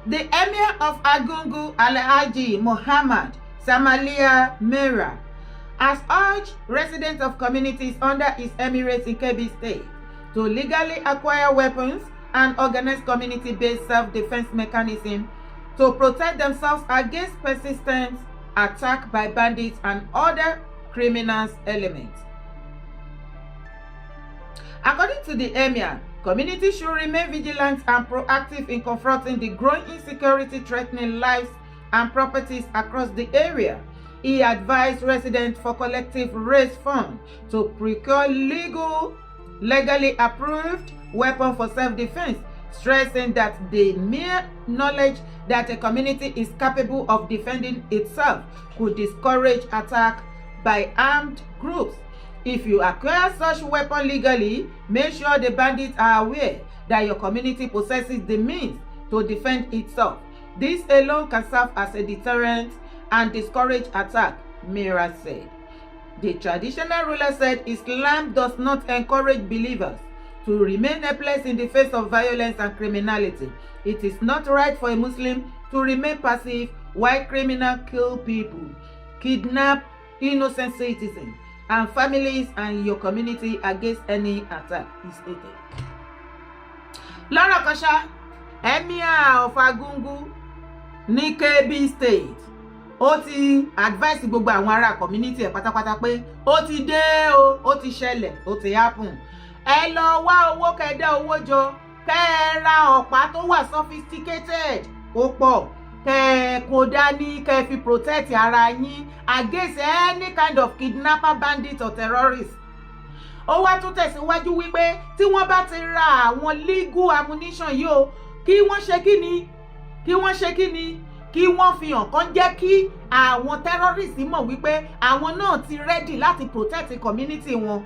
The Emir of Agungu, Alhaji Muhammad Samalia Mera, has urged residents of communities under his emirates in Kebbi State to legally acquire weapons and organize community-based self-defense mechanisms to protect themselves against persistent attack by bandits and other criminal elements. According to the Emir, communities should remain vigilant and proactive in confronting the growing insecurity threatening lives and properties across the area. He advised residents for collective raise funds to procure legally approved weapons for self-defense, stressing that the mere knowledge that a community is capable of defending itself could discourage attack by armed groups. If you acquire such weapon legally, make sure the bandits are aware that your community possesses the means to defend itself. This alone can serve as a deterrent and discourage attack, Mera said. The traditional ruler said Islam does not encourage believers to remain helpless in the face of violence and criminality. It is not right for a Muslim to remain passive while criminals kill people, kidnap innocent citizens and families and your community against any attack, he stated. Lọ́rọ̀ kan ṣá, Emir of Agungu ní Kebbi State, ó ti advice gbogbo àwọn ará community ẹ̀ pátápátá pé ó ti dé o, ó ti ṣẹlẹ̀, ó ti happen. Ẹ lọ wá owó kẹ́dá owó jọ, kẹ́ ra ọ̀pá tó wà sophisticated, ó pọ̀, kẹ́ kó dání, kẹ́ fi protect ara yín against any kind of kidnapper, bandit or terrorist. Ó wá tún tẹ̀síwájú wípé tí wọ́n bá ti ra àwọn legal ammunition yìí o, kí wọ́n ṣe kíni, kí wọ́n fi hàn kán jẹ́ kí àwọn terrorists mọ̀ wípé àwọn náà ti ready láti protect community wọn.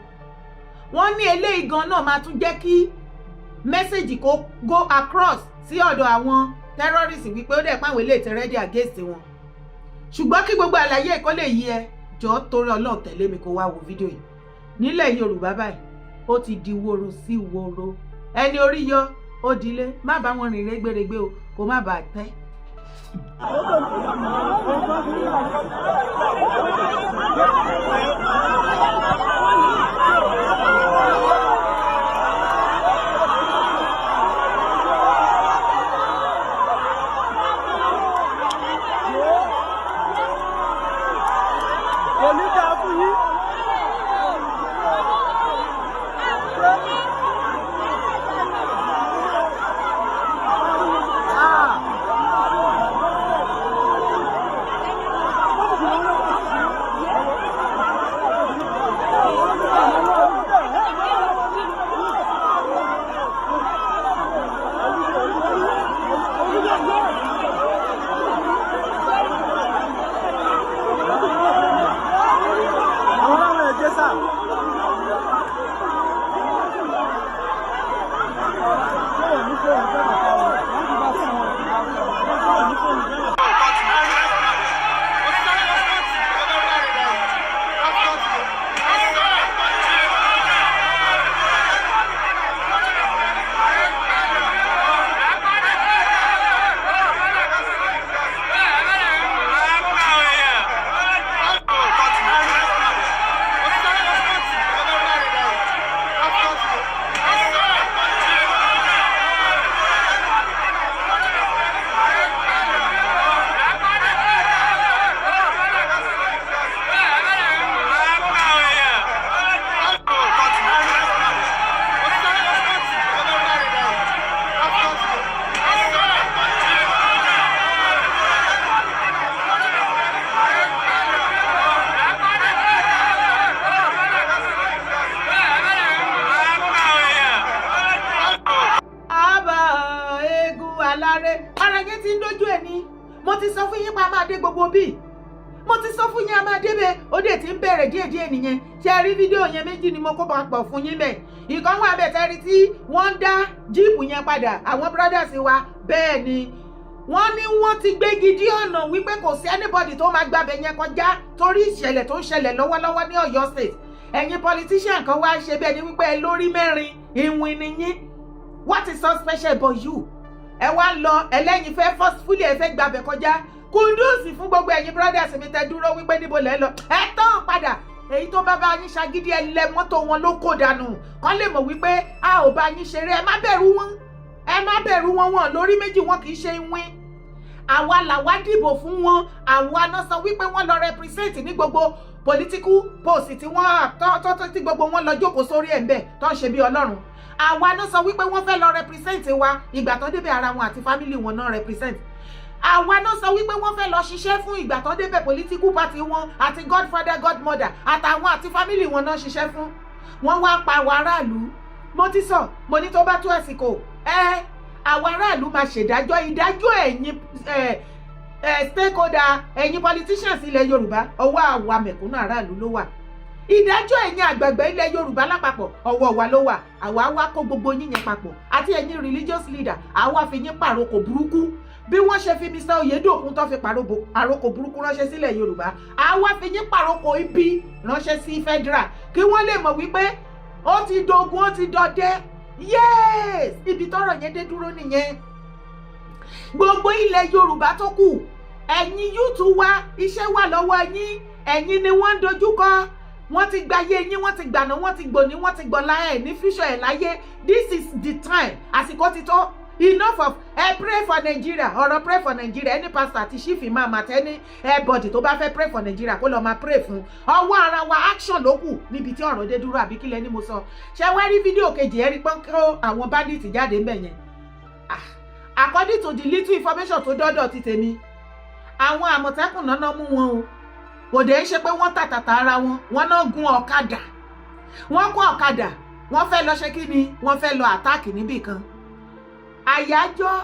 Wọ́n ní eléyìí gan náà máa tún jẹ́ kí message kó go across sí ọ̀dọ̀ àwọn terrorists wípé ó dẹ̀ pàwọn eléyìí ti ready against wọn. Ṣùgbọ́n kí gbogbo àlàyé ẹ̀kọ́ lè yí ẹ, jọ̀ọ́ torí Ọlọ́run tẹ̀lé mi kó wá wo fídíò yìí. Nílẹ̀ Yorùbá báyìí, ó ti di woro sí woro. Ẹni orí yọ, ó dilé, má bá wọn rìn rẹ́gbẹ̀rẹ́gbẹ́ o, kó má bàa tẹ́. Arage tí ń dojú ẹ̀ ni mo ti sọ fún yín pa máa dé gbogbo bí mo ti sọ fún yín a máa débẹ̀ ó dé tí ń bẹ̀rẹ̀ díẹ̀díẹ̀ nìyẹn ṣe rí fídíò yẹn méjì ni mo kó papọ̀ fún yín bẹ́ẹ̀ ìkan wà bẹ́ẹ̀ tẹ́rí tí wọ́n ń dá jíìpù yẹn padà àwọn brothers wa bẹ́ẹ̀ ni wọ́n ní wọ́n ti gbégi dí ọ̀nà wípé kò sí anybody tó máa gbàbẹ̀ yẹn kọjá torí ìṣẹ̀lẹ̀ tó ń ṣẹlẹ̀ lọ́wọ́lọ́wọ́ ní Ọ̀yọ́ state ẹ̀yin politician kan wá ṣe bẹ́ẹ̀ ni wípé ẹ lórí mẹ́rin ìwìn nìyín what is so special about you ẹ wá lọ ẹlẹ́yin fẹ́ forcefully ẹ fẹ́ gbàbẹ̀ kọjá kùndùsì fún gbogbo ẹ̀yin brothers mi tẹ́ dúró wípé níbo lẹ́ lọ ẹ tán padà èyí tó bá bá yín ṣagídí ẹ lẹ mọ́tò wọn ló kó dànù kán lè mọ̀ wípé a ò bá yín ṣeré ẹ má bẹ̀rù wọn wọn lórí méjì wọn kì í ṣe ìwín àwa làwa dìbò fún wọn àwa náà sọ wípé wọ́n lọ represent ní gbogbo political post tí wọ́n tí gbogbo wọn lọ jókòó sórí ẹ̀ ń bẹ̀ tó ń ṣe bí ọlọ́run àwa náà sọ wípé wọ́n fẹ́ lọ represent wa ìgbà tó débẹ̀ ara wọn àti family wọn náà represent àwa náà sọ wípé wọ́n fẹ́ lọ ṣiṣẹ́ fún ìgbà tó débẹ̀ political party wọn àti godfather godmother àtàwọn àti family wọn náà ṣiṣẹ́ fún wọ́n wá pa àwọn aráàlú mo ti sọ mo ní tó bá tó àsìkò àwọn aráàlú máa ṣèdájọ́ ìdájọ́ ẹ̀yin stakeholder ẹ̀yin politicians ilẹ̀ Yorùbá ọwọ́ àwa mẹ̀kúnnù aráàlú ló wà ìdájọ́ ẹ̀yin àgbàgbà ilẹ̀ Yorùbá lápapọ̀ ọwọ́ wa ló wà àwa wá kó gbogbo yín yẹn papọ̀ àti ẹ̀yin religious leader àwa fi yín pàrokò burúkú bí wọ́n ṣe fi Mr. Oyedokun tó fi àrokò burúkú ránṣẹ́ sílẹ̀ Yorùbá àwa fi yín pàrokò ibi ránṣẹ́ sí federal kí wọ́n lè mọ̀ wípé ó ti dogun ó ti dọdẹ yes ibi tọ́rọ̀ yẹn dé dúró nìyẹn gbogbo ilẹ̀ Yorùbá tó kù ẹ̀yin yúùtù wa iṣẹ́ wà lọ́wọ́ yín ẹ̀yin ni wọ́n ń dojúkọ wọ́n ti gbáyé yín wọ́n ti gbàná wọ́n ti gbòní wọ́n ti gbọ́lá ẹ̀ ní future ẹ̀ láyé this is the time àsìkò ti tó enough of pray for Nigeria ọ̀rọ̀ pray for Nigeria any pastor àti chief imam àti any body tó bá fẹ́ pray for Nigeria kó lọ máa pray fún ọwọ́ ara wa action ló kù níbi tí ọ̀rọ̀ dé dúró àbí kílẹ̀ ni mo sọ ṣé wá rí fídíò kejì ẹ rí pọ́n kó àwọn bandits jáde ń bẹ̀ yẹn according to the little information tó dọ́dọ̀ ti tèmi àwọn àmọ̀tẹ́kùn náà mú wọn o kò dé ṣe pé wọ́n tàtàtà ara wọn náà gun ọ̀kadà wọ́n kó ọ̀kadà wọ́n fẹ́ lọ ṣe kí ni wọ́n fẹ́ lọ àtáàkì níbì kan àyájọ́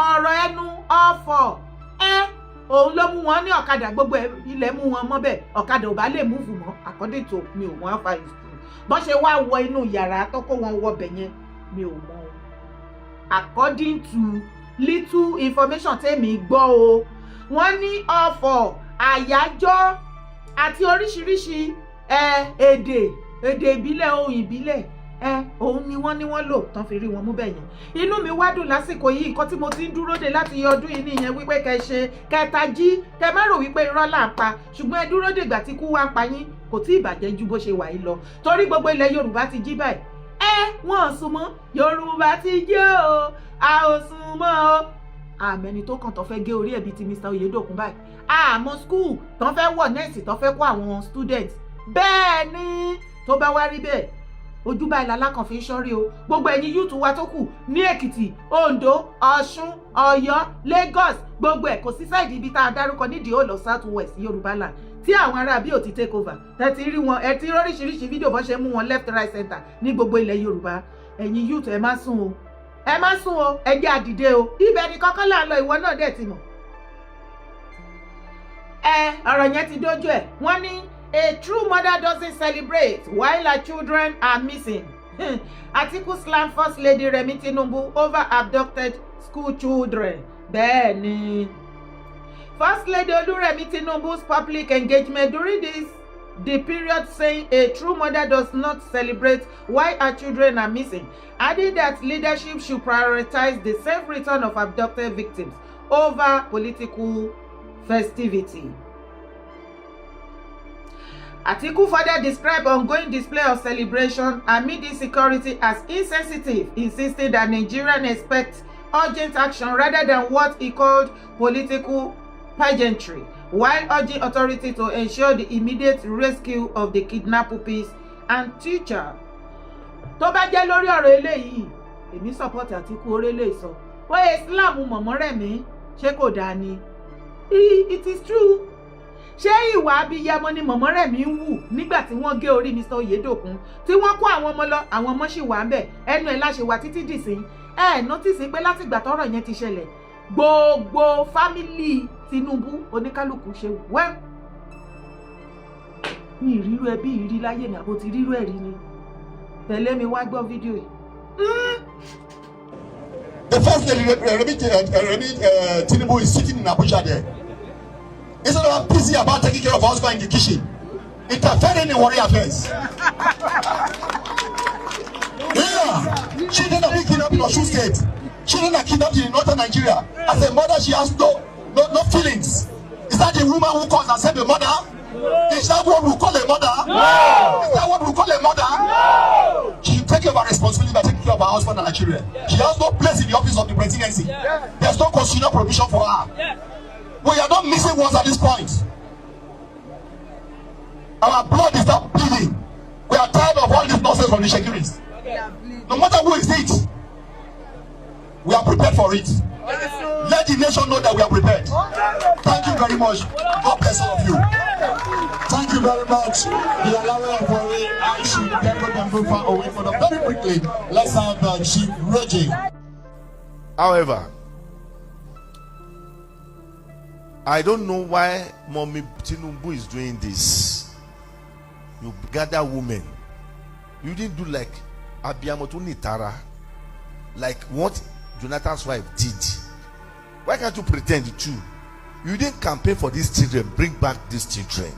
ọ̀rọ̀ ẹnu ọ̀fọ̀ òun ló mú wọn ní ọ̀kadà gbogbo ilẹ̀ mú wọn mọ́bẹ̀ ọ̀kadà ò bá lè múfù mọ́ according to mi ò wọ́n fa ìsìn bọ́n ṣe wá wọ inú yàrá tó kó wọn wọbẹ̀ yẹn mi ò mọ̀ according to little information tèmi gbọ́ o wọ́n ní ọ̀fọ̀ àyájọ́ àti oríṣiríṣi èdè ìbílẹ̀ ohun ìbílẹ̀ òun ni wọ́n lò tán fi rí wọn mú bẹ̀yẹn inú mi wá dùn lásìkò yìí nǹkan tí mo ti ń dúró de láti ọdún yìí nìyẹn wípé kẹ́ ṣe kẹta jí kẹ́ má rò wípé irọ́ là ń pa ṣùgbọ́n ẹ dúró dègbà tí kú wá ń pa yín kò tí ì bàjẹ́ ju bó ṣe wà yìí lọ torí gbogbo ilẹ̀ Yorùbá ti jí báyìí wọ́n ò sún mọ́ Yorùbá ti jí o a ò sún mọ́ o àmẹ́ni tó kàn tó fẹ́ gé orí ẹ̀bí ti Mr. Oyedokun báyìí àmọ́ school tó fẹ́ wọ̀ nẹ́ẹ̀sì tó fẹ́ kó àwọn students bẹ́ẹ̀ ni tó bá wá rí bẹ́ẹ̀ ojú báyìí lálákàn fi ń ṣọ́rí o gbogbo ẹ̀yin yúùtù wa tó kù ní Èkìtì Oǹdó Ọ̀ṣun Ọ̀yọ́ Lagos gbogbo ẹ̀ kò sí sáìdì ibi tá a dárúkọ nídìí ó lọ South West Yorùbá land tí àwọn ará bí ò ti take over tẹ́tí rí wọn ẹ ti oríṣiríṣi fídíò bọ́n ṣe mú wọn left right center ní gbogbo ilẹ̀ Yorùbá ẹ̀yin yúùtù ẹ má sùn o ẹ jẹ́ àdìde o ibẹ̀ ni kọ́kọ́ là ń lọ ìwọ náà dẹ̀ ti mọ̀ ọ̀rọ̀ yẹn ti dójú ẹ̀ wọ́n ní a true mother doesn't celebrate while her children are missing. Atiku slam First Lady Remi Tinubu over abducted school children. Bẹ́ẹ̀ni. First Lady Oluremi Tinubu's public engagement during the period saying a true mother does not celebrate while her children are missing, adding that leadership should prioritize the safe return of abducted victims over political festivity. Atiku further described ongoing display of celebration amid insecurity as insensitive, insisting that Nigerians expect urgent action rather than what he called political pageantry, while urging authorities to ensure the immediate rescue of the kidnapped pupils and teacher. Tó bá jẹ́ lórí ọ̀rọ̀ eléyìí, èmi support Atiku orele sọ. Wọ́n Islam mọ̀mọ́ rẹ̀ mí, ṣé kò dáa ni? It is true. Ṣé ìwà abiyamọ ni mọ̀mọ́ rẹ̀ mi ń wù nígbà tí wọ́n gé orí Mr. Oyedokun tí wọ́n kó àwọn ọmọ lọ àwọn ọmọ sì wà ń bẹ̀ ẹnu ẹ̀ láṣẹ wà títí dìsín nọ́tìsì pé láti ìgbà tọ́rọ̀ yẹn ti ṣẹlẹ̀ gbogbo fámìlì Tinubu oníkálukú ṣe wẹ́ ní ìrírú ẹbí ìrí láyé ní àbò ti rírú ẹ̀rí ni tẹ̀lé mi wá gbọ́ fídíò yìí. The first lady Remi Tinubu is sitting in Abuja there. Instead of busy about taking care of husband in the kitchen, interfering in warrior affairs. Yeah, she did a big up in her shoe skate. Children are kidnapped in northern Nigeria. As a mother, she has no feelings. Is that the woman who calls herself a mother? Is that what we call a mother? No. Is that what we call a mother? No. She should take care of her responsibility by taking care of her husband and her children. She has no place in the office of the presidency. There's no constitutional provision for her. We are not missing words at this point. Our blood is not bleeding. We are tired of all this nonsense from the Shekiris. No matter who is it, we are prepared for it. Let the nation know that we are prepared. Thank you very much. God bless all of you. Thank you very much. The allowance for it, I should get them move far away from them. Very quickly, let's have Chief Reggie. However, I don't know why Mommy Tinubu is doing this. You gather women. You didn't do like Abiyamoto Nitara, like what Jonathan's wife did. Why can't you pretend too? You didn't campaign for these children. Bring back these children.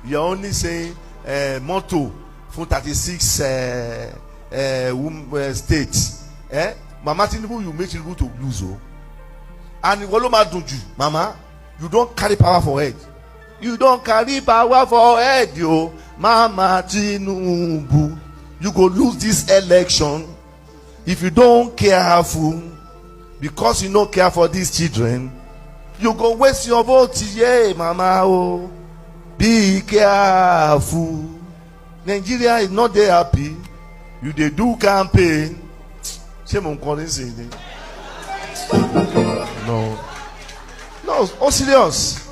You're only saying motto for 36 states. Mama Tinubu, you make Tinubu to lose. And Woloma don't you, Mama? You don't carry power for head. You don't carry power for head, yo. Mama Tinubu, you go lose this election if you don't careful. Because you don't care for these children, you go waste your vote. Yeah, Mama. Oh, be careful. Nigeria is not there happy. You they do campaign. No. Oh serious.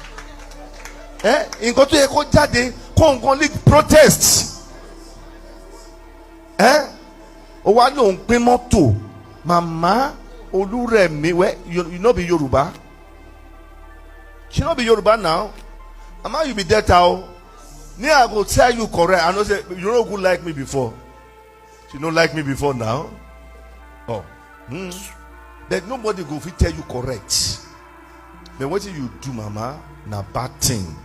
In go to Eko Jade, Congo League protests. Oh, what no moto, Mama. Oluremi, where you not be Yoruba? She not be Yoruba now. Mama, you be dead now. Me, I go tell you correct. I know say you don't good like me before. She don't like me before now. Oh, But nobody go fit tell you correct. But what you do, Mama? Na bad thing.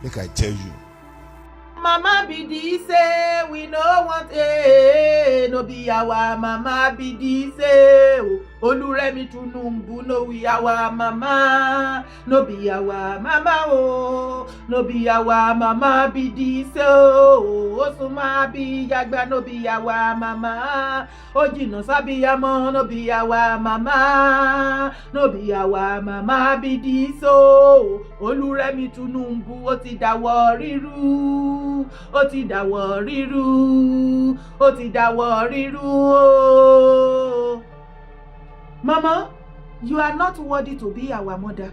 Make I tell you. Mama BD say we no want no be our Mama BD say Oluremi Tinubu no we our Mama no be our Mama no be our Mama BD say Osuma bi Yagba no be our Mama Ojino Sabiyamo no be our Mama no be our Mama BD so Oluremi Tinubu ó ti dáwọ́ ríru. Ó ti dáwọ́ ríru. Mama, you are not worthy to be our mother.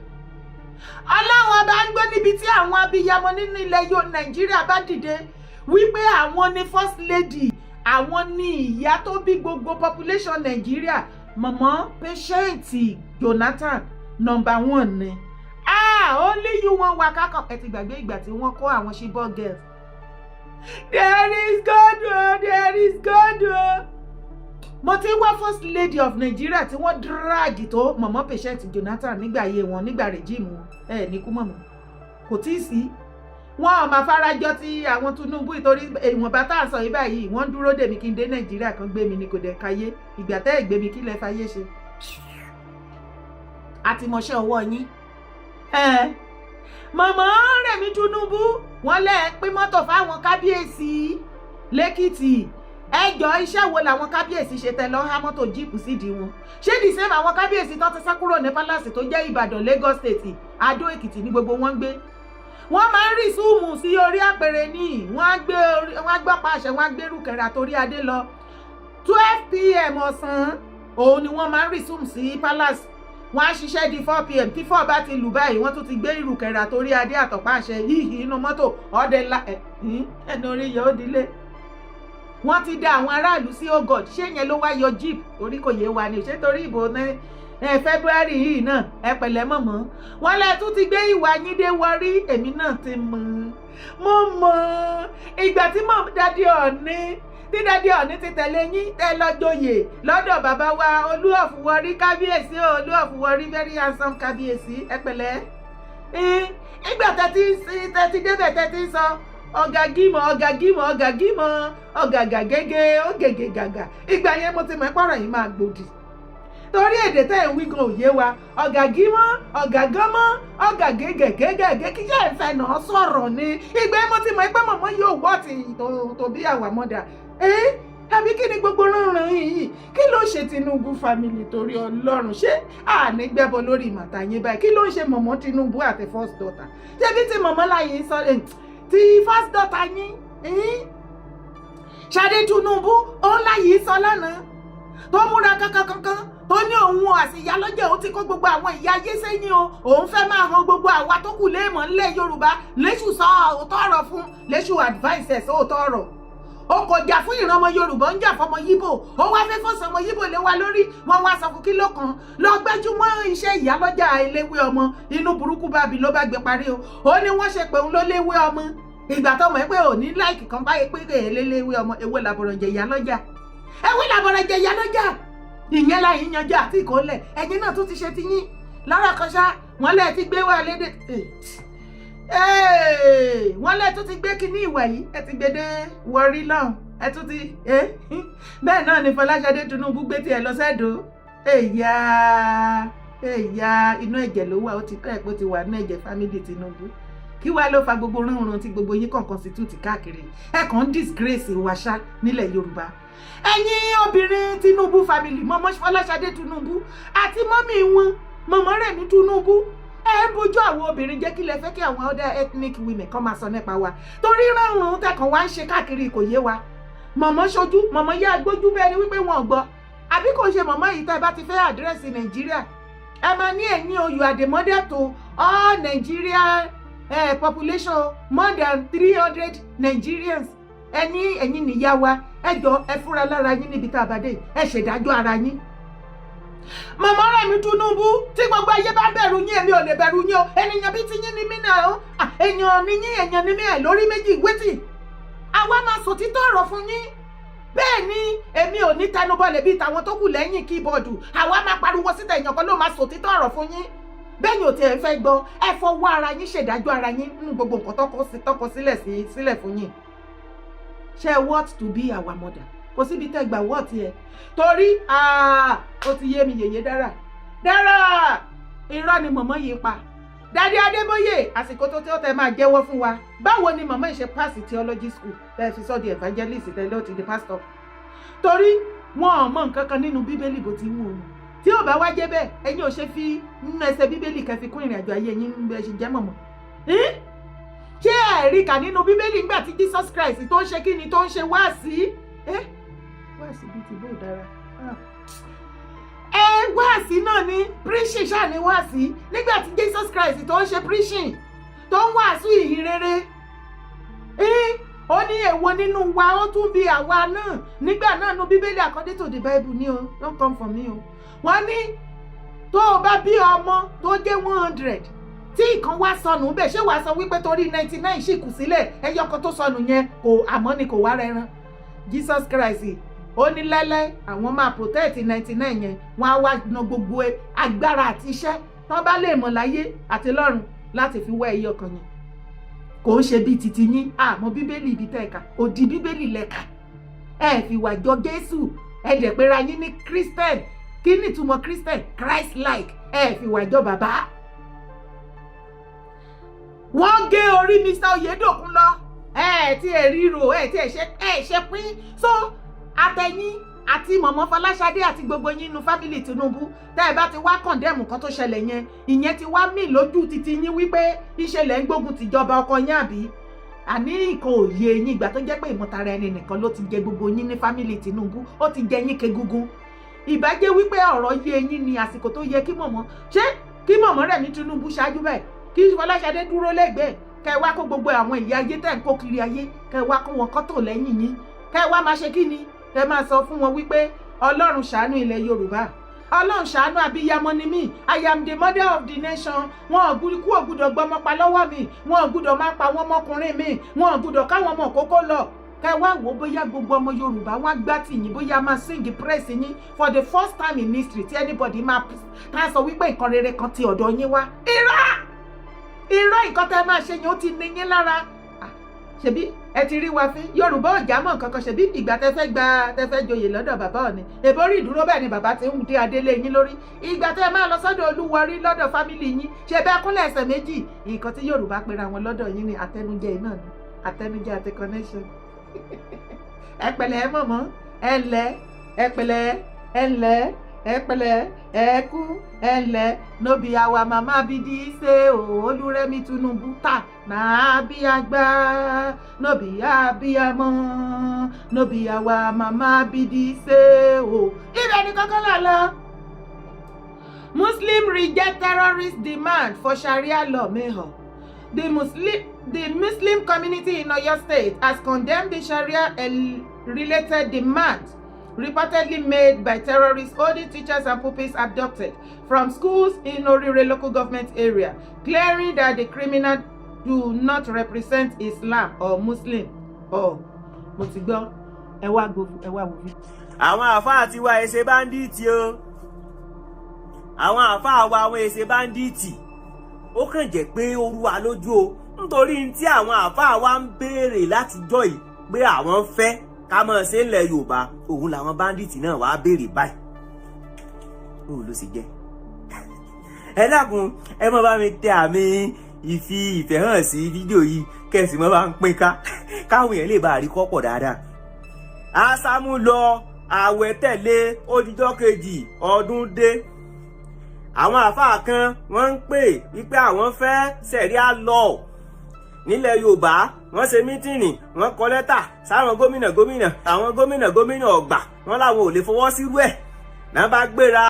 Ọlọ́run ọba ń gbé níbi tí àwọn abiyamọ nínú ilẹ̀ yóò Nàìjíríà bá dìde wípé àwọn ni first lady, àwọn ni ìyá tó bí gbogbo population Nàìjíríà. Mama, patient Jonathan number 1 ni. Only you wọ́n wá kákọ̀ ẹ ti gbàgbé ìgbà tí wọ́n kó àwọn Chibok girls. There is God. Mo ti wá first lady of Nigeria tí wọ́n drag tó Mama patient Jonathan nígbà ayé wọn nígbà regime wọn. Ní kú mọ̀mọ́. Kò tí sí. Wọ́n máa farajọ tí àwọn Tinubu ìtorí ìwọ̀nba tá à sọ yìí báyìí wọ́n dúró dè mí kí n dé Nàìjíríà kan gbé mi ní kò dẹ̀ káyé. Ìgbà tẹ́ ẹ̀ gbé mi kí lẹ fayé ṣe. Àti mọ̀ṣẹ́ ọwọ́ yín. Mama Remi Tinubu wọ́n lè pín mọ́tò fáwọn kábíyèsí lẹ́kìtì. Ẹjọ́ iṣẹ́ wo làwọn kábíyèsí ṣe tẹ́ lọ há mọ́tò jíìpù sídìí wọn? Ṣé the same àwọn kábíyèsí tó ti sá kúrò ní palace tó jẹ́ Ìbàdàn, Lagos State, Adó Èkìtì ní gbogbo wọn gbé? Wọ́n máa ń rí súùmù sí orí àpèrè ní wọ́n gbọ́ pàṣẹ wọ́n gbé rúkẹ̀rẹ̀ àtòrí adé lọ 12 PM ọ̀sán òun ni wọ́n máa ń rí súùmù sí palace. Wọ́n á ṣiṣẹ́ di 4 PM tí 4 bá ti lù báyìí wọ́n tún ti gbé ìrùkẹ̀rẹ̀ àtòrí adé àtọ̀pá àṣẹ yìí inú mọ́tò ọ̀dẹ ẹnu orí yẹ ó dilé. Wọ́n ti dá àwọn aráàlú sí oh God, ṣé yẹn ló wá yọ jeep torí kò yé wa ni ṣé torí ìbò February yìí náà ẹ pẹ̀lẹ́ mọ̀mọ́. Wọ́n lẹ tún ti gbé ìwà yín dé wọrí èmi náà ti mọ̀ ìgbà tí mọ̀ dádì Ọ̀ọ̀ni tí dádì Ọ̀ọ̀ni ti tẹ̀lé yín ẹ lọ joyè lọ́dọ̀ bàbá wa Olú of Warri kábíyèsí Olú of Warri very handsome kábíyèsí ẹ pẹ̀lẹ́. Ìgbà tẹ́tí débẹ̀ tẹ́tí sọ ọ̀gàgímọ̀ ọ̀gàgàgégé ó gègé gàgà. Ìgbà yẹn mo ti mọ̀ pọ̀rọ̀ yìí máa gbòdì. torí èdè tẹ́ ń wí gan òye wa ọ̀gàgí mọ́ ọ̀gàgán mọ́ ọ̀gàgégègégègé kí jẹ́ ìfẹ́ náà sọ̀rọ̀ ni ìgbẹ́ mo ti mọ̀ pé mọ̀mọ́ yóò wọ́ ti tó bí àwa mọ́dà àbí kí ni gbogbo ránran yìí kí ló ṣe Tinubu family torí Ọlọ́run ṣé ànígbẹ́bọ lórí màtá yín báyìí kí ló ń ṣe mọ̀mọ́ Tinubu àti first daughter ṣebí tí mọ̀mọ́ láyé sọ ti first daughter yín Ṣadé Tinubu ó láyé sọ lánàá tó múra kankan tó ní òun àṣìyá lọ́jọ́ òun ti kó gbogbo àwọn ìyá ayé sẹ́yìn o òun fẹ́ máa han gbogbo àwa tó kù léèmọ̀ ńlẹ̀ Yorùbá léṣù sọ òótọ́ ọ̀rọ̀ fún léṣù advice ẹ̀ sóòótọ́ ọ̀rọ̀ ó kò jà fún ìran ọmọ Yorùbá ń jà fọmọ Yíbò ó wá fẹ́ fọ́sọ̀ ọmọ Yíbò lé wa lórí wọn wá sọ fún kí ló kan lọ gbẹ́júmọ́ iṣẹ́ ìyálọ́jà eléwé ọmọ inú burúkú bábí ló bá gbé parí o ó ní wọ́n ṣe pé òun ló léwé ọmọ ìgbà tó mọ̀ pé ò ní láìkì kan báyìí pé eléwé ọmọ ewé làbọ̀rọ̀jẹ̀ ìyálọ́jà ìyálọ́jà ìyẹn láyé yanjú àti ìkólẹ̀ ẹ̀yin náà tún ti ṣe ti yín lọ́rọ̀ kan ṣá wọ́n lẹ́ẹ̀ ti gbé wá lédè wọ́n lẹ́ẹ̀ tún ti gbé kíní ìwà yìí ẹ ti gbé dé wọrí lọ́hùn ẹ tún ti bẹ́ẹ̀ náà ni Fọláṣadé Tinubu gbé tiẹ̀ lọ sẹ́dọ̀ èyà inú ẹ̀jẹ̀ ló wà ó ti pẹ́ pé ó ti wà nínú ẹ̀jẹ̀ fámílì Tinubu kí wàá ló fa gbogbo ránran tí gbogbo yín kàn constitute káàkiri ẹ kàn ń disgrace wa ṣá nílẹ̀ Yorùbá ẹ̀yin obìnrin Tinubu family mọ́mọ́ Fọláṣadé Tinubu àti mọ́mí wọn mọ́mọ́ Rẹ̀mí Tinubu ẹ ń bójú àwọn obìnrin jẹ́ kí lẹ fẹ́ kí àwọn other ethnic women kan máa sọ nípa wa torí ránran tẹ̀kàn wá ń ṣe káàkiri kò yé wa mọ̀mọ́ ṣojú mọ̀mọ́ yá gbójú bẹ́ẹ̀ ni wípé wọn ò gbọ́ àbí kò ṣe mọ̀mọ́ yìí tẹ́ bá ti fẹ́ àdírẹ́sì Nàìjíríà ẹ máa ní ẹ̀yin o you are the mother to all Nigeria population more than 300 Nigerians ẹ̀yin nìyá wa ẹ jọ ẹ fúnra lára yín níbi tá a bá dé ẹ ṣèdájọ́ ara yín. Mọ̀mọ́ Rẹ̀mí Tinubu tí gbogbo ayé bá bẹ̀rù yín èmi ò lè bẹ̀rù yín o ènìyàn bí ti yín ni mí náà èèyàn ni yín èèyàn ni mí ẹ̀ lórí méjì wétì àwa máa sọ títọ́ ọ̀rọ̀ fún yín bẹ́ẹ̀ ni èmi ò ní tẹnubọlẹ̀ bíi tàwọn tó kù lẹ́yìn kíbọ̀dù àwa máa pariwo síta èèyàn kan ló máa sọ títọ́ ọ̀rọ̀ fún yín bẹ́ẹ̀ ni ò tiẹ̀ fẹ́ gbọ́ ẹ fọwọ́ ara yín ṣèdájọ́ ara yín nínú gbogbo nǹkan tọ́kọ sílẹ̀ fún yín ṣe what to be our mother kò síbi tẹ́ gbà what yẹ torí ó ti yé mi yèyé dára irọ́ ni mọ̀mọ́ yìí pa Dádì Adébóyè àsìkò tó tí ó tẹ máa jẹ́wọ́ fún wa báwo ni mọ̀mọ́ ìṣe pass theology school tẹ́ fi sọ́ di evangelist tẹ́lẹ̀ ó ti di pastor torí wọn ò mọ nǹkan kan nínú bíbélì bó ti wù ú tí ò bá wá jẹ́ bẹ́ẹ̀ ẹ̀yin ò ṣe fi nínú ẹsẹ̀ bíbélì kẹ́ fi kún ìrìn àjò ayé yín bẹ́ẹ̀ ṣe jẹ́ mọ̀mọ́ ṣé ẹ̀rí kà nínú bíbélì nígbà tí Jesus Christ tó ń ṣe kí ni tó ń ṣe wáàsí wáàsí bíi ti bó dára wáàsí náà ni preaching ṣáà ni wáàsí nígbà tí Jesus Christ tó ń ṣe preaching tó ń wàásù ìhìn rere ó ní èwo nínú wa ó tún bí àwa náà nígbà náà nu bíbélì according to the Bible ni o don't come for me o wọ́n ní tó o bá bí ọmọ tó jẹ́ 100 tí ìkan wá sọnù bẹ́ẹ̀ ṣé wàá sọ wípé torí 99 ṣì kù sílẹ̀ ẹyọkan tó sọnù yẹn kò àmọ́ ni kò wá rẹran Jesus Christ ó ní lẹ́lẹ́ àwọn máa protect 99 yẹn wọ́n á wá na gbogbo agbára àti iṣẹ́ tán bá lè mọ̀ láyé àti lọ́run láti fi wá ẹyọkan yẹn kò ń ṣe bíi titi yín àmọ́ bíbélì ibi tẹ́ ẹ̀ka òdì bíbélì lẹ́ka ẹ fi wà jọ Jésù ẹ dẹ̀ pera yín ní Christian kí ni ìtumọ̀ Christian Christ like ẹ fi wà jọ bàbá. Wọ́n gé orí Mr. Oyedokun lọ tí ẹ ríro tí ẹ ṣe pín so àtẹ̀yìn àti mọ̀mọ́ Fọláṣadé àti gbogbo yín inú fámìlì Tinubu tẹ́ ẹ bá ti wá kọ̀ndẹ́mù kan tó ṣẹlẹ̀ yẹn ìyẹn ti wá mí lójú títí yín wípé ìṣẹ̀lẹ̀ ń gbógun tìjọba ọkọ yín àbí àní nǹkan òye yín ìgbà tó jẹ́ pé ìmọ̀tara ẹni nìkan ló ti jẹ gbogbo yín ní fámìlì Tinubu ó ti jẹ yín kegungun ìbájẹ́ wípé ọ̀rọ̀ yé yín ni àsìkò tó yẹ kí mọ̀mọ́ Rẹ̀mí Tinubu ṣáájú bẹ́ẹ̀ kí Fọláṣadé dúró lẹ́gbẹ̀ẹ́ kẹ́ wá kó gbogbo àwọn ìyá ayé tẹ́ ń kó kiri ayé kẹ́ wá kó wọn kọ́tò lẹ́yìn yín kẹ́ wá máa ṣe kí ni kẹ́ máa sọ fún wọn wípé Ọlọ́run ṣàánú ilẹ̀ Yorùbá Ọlọ́run ṣàánú abiyamọ ni mí I am the mother of the nation wọn kú ògùdọ̀ gbọmọ pa lọ́wọ́ mi wọn gbúdọ̀ máa pa wọn ọmọkùnrin mi wọn gbúdọ̀ káwọn ọmọ kókó lọ kẹ́ wá wò bóyá gbogbo ọmọ Yorùbá wọn gbá tì yín bóyá máa sing praise yín for the first time in history tí anybody máa sọ wípé nǹkan rere kan ti ọ̀dọ̀ yín wá irọ́ nǹkan tẹ́ máa ṣe yẹn ó ti ní yín lára ṣebí ẹ ti rí wa fín Yorùbá ò já mọ́ kankan ṣebí ìgbà tẹ́ fẹ́ joyè lọ́dọ̀ bàbá Ọọ̀ni èbó rí ìdúró bẹ́ẹ̀ ni bàbá ti ń dé adélé yín lórí ìgbà tẹ́ máa lọ sọ́dọ̀ Olúwọrí lọ́dọ̀ fámìlì yín ṣe bẹ́ẹ̀ kúnlẹ̀ ẹsẹ̀ méjì nǹkan tí Yorùbá pera wọn lọ́dọ̀ yín ni àtẹnujẹ iná ni àtẹnujẹ àti connection ẹ pẹ̀lẹ́ ẹ mọ̀mọ́ ẹ ǹlẹ́ ẹ pẹ̀lẹ́ ẹ ǹlẹ́ ẹ pẹ̀lẹ́ ẹ kú ẹ ǹlẹ́ no be our mama be this Olúrẹ̀mí Tinubu ta na bí àgbà no be abiyamọ no be our mama be this ibẹ̀ ni kọ́kọ́ là lọ. Muslim reject terrorist demand for Sharia law meho. The Muslim community in Oyo State has condemned the Sharia-related demands reportedly made by terrorists holding teachers and pupils abducted from schools in Orire local government area, clearing that the criminal do not represent Islam or Muslim. Mo ti gbọ́ ẹ wá wò mí. Àwọn àfáà ti wá ẹsẹ̀ báńdíìtì o. Àwọn àfáà wa àwọn ẹsẹ̀ báńdíìtì. Ó kàn jẹ́ pé ó rú wa lójú o nítorí tí àwọn àfáà wa ń béèrè látijọ́ yìí pé àwọn fẹ́ ká mọ̀ ṣe ńlẹ̀ Yorùbá òun làwọn báńdíìtì náà wá béèrè báyìí. Ó ló sì jẹ́. Ẹ dákun ẹ má bá mi tẹ àmì ìfi ìfẹ́ hàn sí fídíò yìí kẹ̀sì má bá ń pín ká káwọn èèyàn lè bá rí kọ́pọ̀ dáadáa. Ásámú lọ àwẹ̀ tẹ̀lé odijọ́ kejì ọdún dé. Àwọn àfáà kan wọ́n ń pè wípé àwọn fẹ́ ṣẹ̀ríà law nílẹ̀ Yorùbá wọ́n ṣe mítìnì wọ́n kọ lẹ́tà sáwọn gómìnà àwọn gómìnà ọ̀gbà wọ́n láwọn ò lè fọwọ́ sírú ẹ̀ náà bá gbéra.